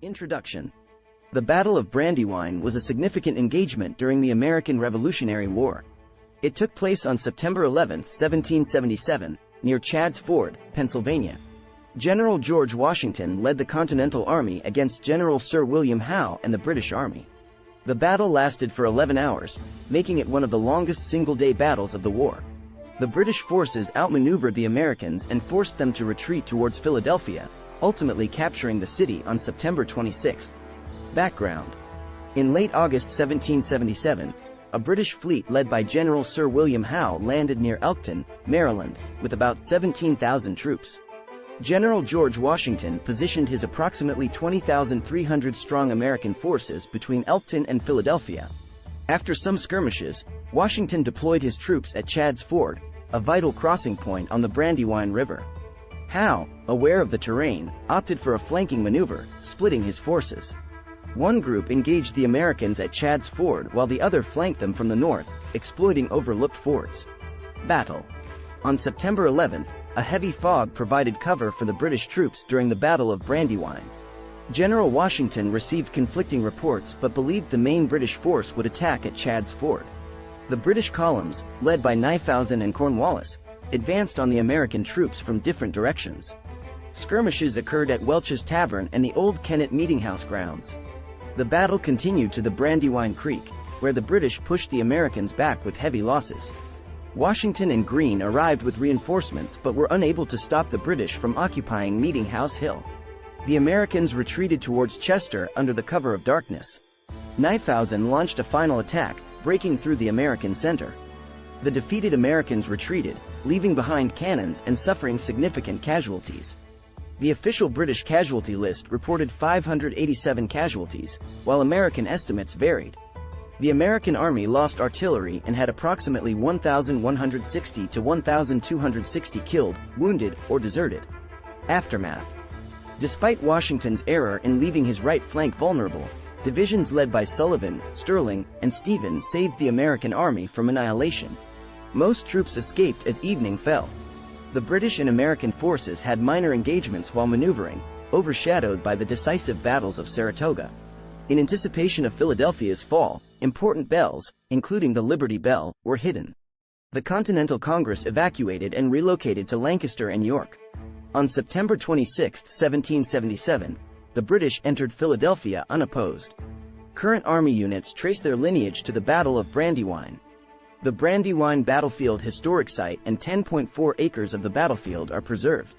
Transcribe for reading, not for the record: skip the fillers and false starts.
Introduction. The Battle of Brandywine was a significant engagement during the American Revolutionary War. It took place on September 11, 1777, near Chadds Ford, Pennsylvania. General George Washington led the Continental Army against General Sir William Howe and the British Army. The battle lasted for 11 hours, making it one of the longest single-day battles of the war. The British forces outmaneuvered the Americans and forced them to retreat towards Philadelphia, ultimately capturing the city on September 26. Background. In late August 1777, a British fleet led by General Sir William Howe landed near Elkton, Maryland, with about 17,000 troops. General George Washington positioned his approximately 20,300-strong American forces between Elkton and Philadelphia. After some skirmishes, Washington deployed his troops at Chadds Ford, a vital crossing point on the Brandywine River. Howe, aware of the terrain, opted for a flanking maneuver, splitting his forces. One group engaged the Americans at Chadds Ford while the other flanked them from the north, exploiting overlooked fords. Battle. On September 11, a heavy fog provided cover for the British troops during the Battle of Brandywine. General Washington received conflicting reports but believed the main British force would attack at Chadds Ford. The British columns, led by Knyphausen and Cornwallis, advanced on the American troops from different directions. Skirmishes occurred at Welch's Tavern and the Old Kennet Meetinghouse grounds. The battle continued to the Brandywine Creek, where the British pushed the Americans back with heavy losses. Washington and Greene arrived with reinforcements but were unable to stop the British from occupying Meetinghouse Hill. The Americans retreated towards Chester under the cover of darkness. Knyphausen launched a final attack, breaking through the American center. The defeated Americans retreated, leaving behind cannons and suffering significant casualties. The official British casualty list reported 587 casualties, while American estimates varied. The American Army lost artillery and had approximately 1,160 to 1,260 killed, wounded, or deserted. Aftermath. Despite Washington's error in leaving his right flank vulnerable, divisions led by Sullivan, Stirling, and Stevens saved the American Army from annihilation. Most troops escaped as evening fell. The British and American forces had minor engagements while maneuvering, overshadowed by the decisive battles of Saratoga. In anticipation of Philadelphia's fall, important bells, including the Liberty Bell, were hidden. The Continental Congress evacuated and relocated to Lancaster and York. On September 26, 1777, the British entered Philadelphia unopposed. Current Army units trace their lineage to the Battle of Brandywine. The Brandywine Battlefield historic site and 10.4 acres of the battlefield are preserved.